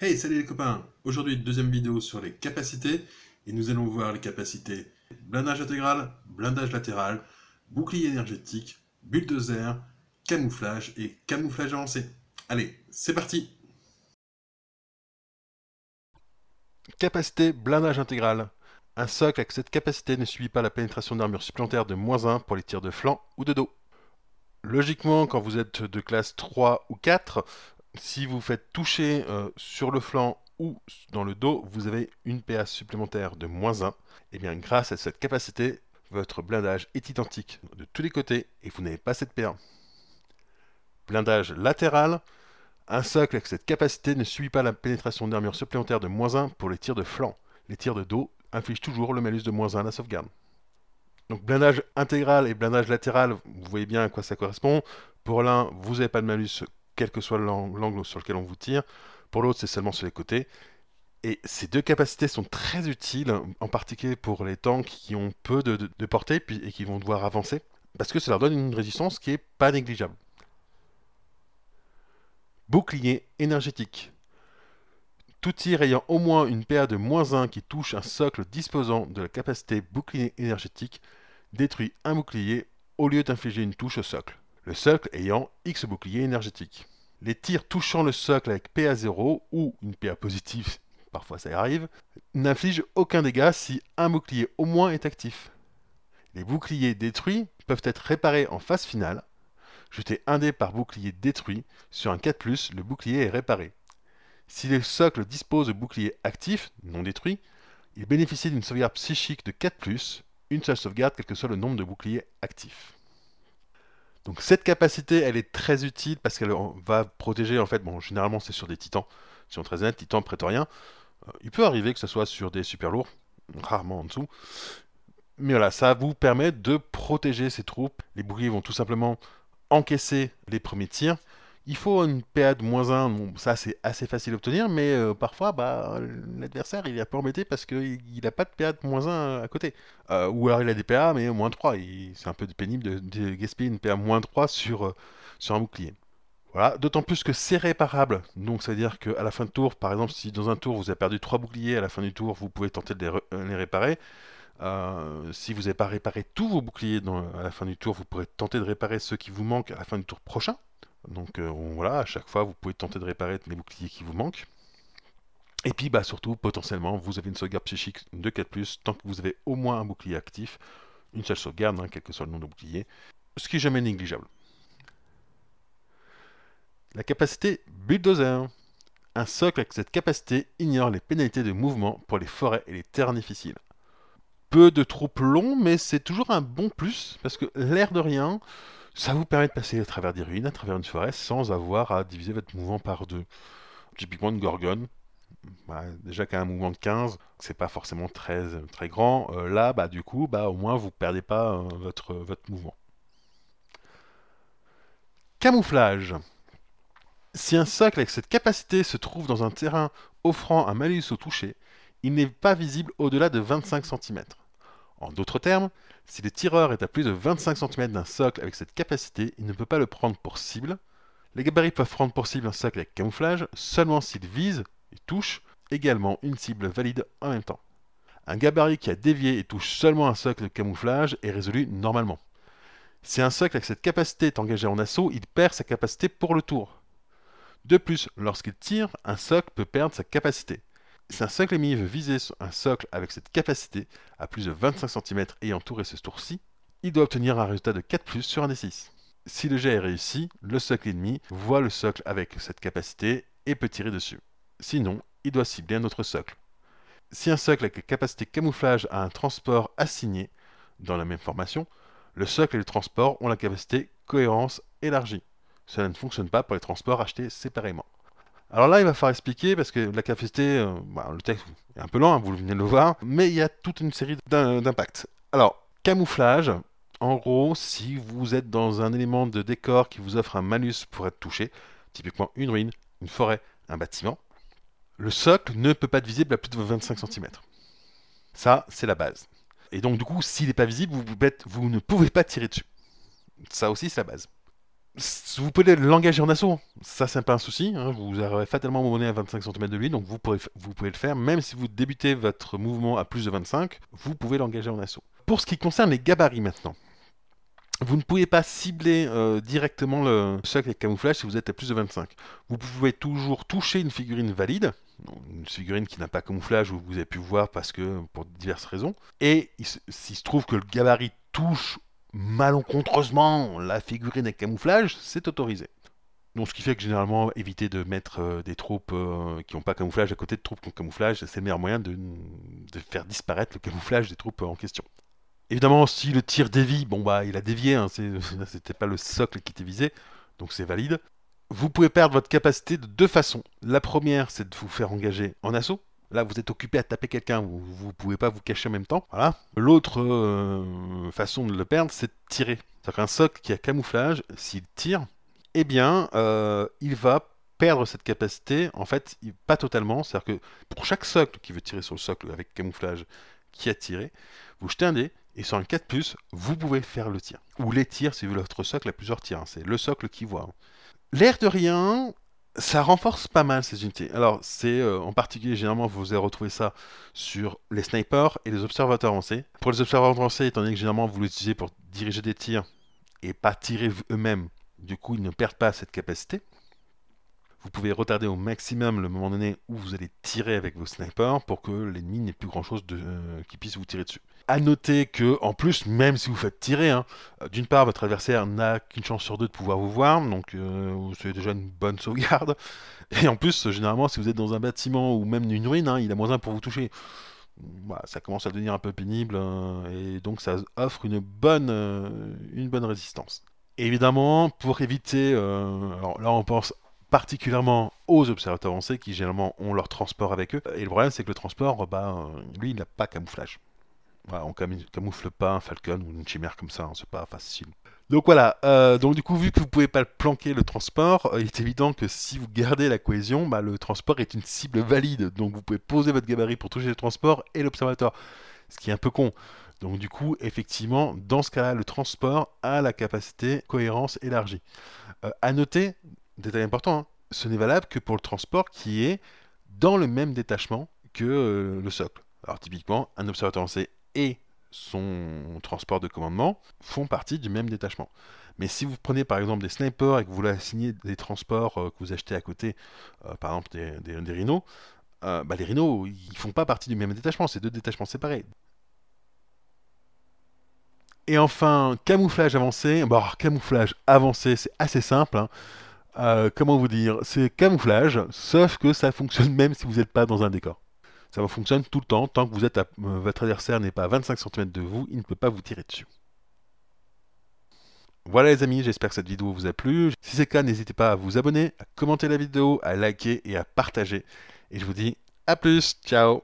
Hey, salut les copains! Aujourd'hui, deuxième vidéo sur les capacités, et nous allons voir les capacités blindage intégral, blindage latéral, bouclier énergétique, bulldozer, camouflage et camouflage avancé. Allez, c'est parti! Capacité blindage intégral. Un socle avec cette capacité ne subit pas la pénétration d'armure supplémentaire de -1 pour les tirs de flanc ou de dos. Logiquement, quand vous êtes de classe 3 ou 4, si vous faites toucher sur le flanc ou dans le dos, vous avez une PA supplémentaire de -1. Et bien grâce à cette capacité, votre blindage est identique de tous les côtés et vous n'avez pas cette PA. Blindage latéral. Un socle avec cette capacité ne subit pas la pénétration d'armure supplémentaire de -1 pour les tirs de flanc. Les tirs de dos infligent toujours le malus de -1 à la sauvegarde. Donc blindage intégral et blindage latéral, vous voyez bien à quoi ça correspond. Pour l'un, vous n'avez pas de malus quel que soit l'angle sur lequel on vous tire. Pour l'autre, c'est seulement sur les côtés. Et ces deux capacités sont très utiles, en particulier pour les tanks qui ont peu de portée et qui vont devoir avancer, parce que ça leur donne une résistance qui n'est pas négligeable. Bouclier énergétique. Tout tir ayant au moins une PA de -1 qui touche un socle disposant de la capacité bouclier énergétique détruit un bouclier au lieu d'infliger une touche au socle, le socle ayant X bouclier énergétique. Les tirs touchant le socle avec PA 0 ou une PA positive, parfois ça arrive, n'infligent aucun dégât si un bouclier au moins est actif. Les boucliers détruits peuvent être réparés en phase finale. Jetez un dé par bouclier détruit. Sur un 4+, le bouclier est réparé. Si le socle dispose de boucliers actifs, non détruits, il bénéficie d'une sauvegarde psychique de 4+, une seule sauvegarde quel que soit le nombre de boucliers actifs. Donc cette capacité, elle est très utile parce qu'elle va protéger, en fait, bon, généralement c'est sur des titans, si on est très honnête, titans prétoriens. Il peut arriver que ce soit sur des super lourds, rarement en dessous. Mais voilà, ça vous permet de protéger ces troupes. Les boucliers vont tout simplement encaisser les premiers tirs. Il faut une PA de -1, bon, ça c'est assez facile à obtenir, mais parfois l'adversaire il est un peu embêté parce qu'il n'a pas de PA de -1 à côté. Ou alors il a des PA mais -3, c'est un peu pénible de gaspiller une PA -3 sur un bouclier. Voilà, d'autant plus que c'est réparable, donc ça veut dire qu'à la fin de tour, par exemple si dans un tour vous avez perdu 3 boucliers, à la fin du tour vous pouvez tenter de les réparer. Si vous n'avez pas réparé tous vos boucliers à la fin du tour, vous pourrez tenter de réparer ceux qui vous manquent à la fin du tour prochain. Donc voilà, à chaque fois, vous pouvez tenter de réparer les boucliers qui vous manquent. Et puis surtout, potentiellement, vous avez une sauvegarde psychique de 4+, tant que vous avez au moins un bouclier actif. Une seule sauvegarde, quel que soit le nombre de boucliers. Ce qui est jamais négligeable. La capacité Bulldozer. Un socle avec cette capacité ignore les pénalités de mouvement pour les forêts et les terrains difficiles. Peu de troupes longs, mais c'est toujours un bon plus, parce que l'air de rien, ça vous permet de passer à travers des ruines, à travers une forêt, sans avoir à diviser votre mouvement par deux. Typiquement une gorgone, déjà qu'à un mouvement de 15, c'est pas forcément très grand. Là, du coup, au moins vous perdez pas votre mouvement. Camouflage. Si un socle avec cette capacité se trouve dans un terrain offrant un malus au toucher, il n'est pas visible au-delà de 25 cm. En d'autres termes, si le tireur est à plus de 25 cm d'un socle avec cette capacité, il ne peut pas le prendre pour cible. Les gabarits peuvent prendre pour cible un socle avec camouflage seulement s'il vise et touche également une cible valide en même temps. Un gabarit qui a dévié et touche seulement un socle de camouflage est résolu normalement. Si un socle avec cette capacité est engagé en assaut, il perd sa capacité pour le tour. De plus, lorsqu'il tire, un socle peut perdre sa capacité. Si un socle ennemi veut viser un socle avec cette capacité à plus de 25 cm ayant touré ce tour-ci, il doit obtenir un résultat de 4+ sur un D6. Si le jet est réussi, le socle ennemi voit le socle avec cette capacité et peut tirer dessus. Sinon, il doit cibler un autre socle. Si un socle avec la capacité camouflage a un transport assigné dans la même formation, le socle et le transport ont la capacité cohérence élargie. Cela ne fonctionne pas pour les transports achetés séparément. Alors là, il va falloir expliquer parce que la capacité, le texte est un peu lent, vous venez de le voir, mais il y a toute une série d'impacts. Alors, camouflage, en gros, si vous êtes dans un élément de décor qui vous offre un malus pour être touché, typiquement une ruine, une forêt, un bâtiment, le socle ne peut pas être visible à plus de 25 cm. Ça, c'est la base. Et donc, du coup, s'il n'est pas visible, vous ne pouvez pas tirer dessus. Ça aussi, c'est la base. Vous pouvez l'engager en assaut, ça c'est pas un souci, hein. Vous aurez fatalement mon bonnet à 25 cm de lui, donc vous pouvez le faire, même si vous débutez votre mouvement à plus de 25, vous pouvez l'engager en assaut. Pour ce qui concerne les gabarits maintenant, vous ne pouvez pas cibler directement le socle avec camouflage si vous êtes à plus de 25. Vous pouvez toujours toucher une figurine valide, une figurine qui n'a pas camouflage ou que vous avez pu voir parce que pour diverses raisons. Et s'il se trouve que le gabarit touche malencontreusement la figurine avec camouflage, c'est autorisé. Donc ce qui fait que généralement, éviter de mettre des troupes qui n'ont pas camouflage à côté de troupes qui ont camouflage, c'est le meilleur moyen de faire disparaître le camouflage des troupes en question. Évidemment, si le tir dévie, bon bah il a dévié, hein, c'était pas le socle qui était visé, donc c'est valide. Vous pouvez perdre votre capacité de deux façons. La première, c'est de vous faire engager en assaut. Là, vous êtes occupé à taper quelqu'un, vous ne pouvez pas vous cacher en même temps. Voilà. L'autre façon de le perdre, c'est de tirer. C'est-à-dire qu'un socle qui a camouflage, s'il tire, eh bien, il va perdre cette capacité, en fait, pas totalement. C'est-à-dire que pour chaque socle qui veut tirer sur le socle avec camouflage qui a tiré, vous jetez un dé, et sur un 4+, vous pouvez faire le tir. Ou les tirs, si votre socle a plusieurs tirs. Hein. C'est le socle qui voit. Hein. L'air de rien, ça renforce pas mal ces unités. Alors, c'est en particulier, généralement, vous allez retrouver ça sur les snipers et les observateurs avancés. Pour les observateurs avancés, étant donné que généralement vous l'utilisez pour diriger des tirs et pas tirer eux-mêmes, du coup, ils ne perdent pas cette capacité. Vous pouvez retarder au maximum le moment donné où vous allez tirer avec vos snipers pour que l'ennemi n'ait plus grand chose qui puisse vous tirer dessus. A noter que, en plus, même si vous faites tirer, hein, d'une part, votre adversaire n'a qu'une chance sur deux de pouvoir vous voir, donc c'est déjà une bonne sauvegarde. Et en plus, généralement, si vous êtes dans un bâtiment ou même une ruine, hein, il a -1 pour vous toucher. Bah, ça commence à devenir un peu pénible, et donc ça offre une bonne résistance. Et évidemment, pour éviter, alors là on pense particulièrement aux observateurs avancés qui généralement ont leur transport avec eux. Et le problème c'est que le transport, lui il n'a pas camouflage. Voilà, on camoufle pas un Falcon ou une chimère comme ça, hein, c'est pas facile. Donc voilà, donc du coup vu que vous pouvez pas le planquer le transport, il est évident que si vous gardez la cohésion, le transport est une cible valide. Donc vous pouvez poser votre gabarit pour toucher le transport et l'observateur. Ce qui est un peu con. Donc du coup, effectivement, dans ce cas-là, le transport a la capacité cohérence élargie. À noter, détail important, hein, ce n'est valable que pour le transport qui est dans le même détachement que le socle. Alors typiquement, un observateur avancé et son transport de commandement font partie du même détachement. Mais si vous prenez par exemple des snipers et que vous leur assignez des transports que vous achetez à côté, par exemple des rhinos, les rhinos, ils font pas partie du même détachement, c'est deux détachements séparés. Et enfin, camouflage avancé. Bon, alors, camouflage avancé, c'est assez simple. Hein. Comment vous dire? C'est camouflage, sauf que ça fonctionne même si vous n'êtes pas dans un décor. Ça fonctionne tout le temps, tant que votre adversaire n'est pas à 25 cm de vous, il ne peut pas vous tirer dessus. Voilà les amis, j'espère que cette vidéo vous a plu. Si c'est le cas, n'hésitez pas à vous abonner, à commenter la vidéo, à liker et à partager. Et je vous dis à plus, ciao!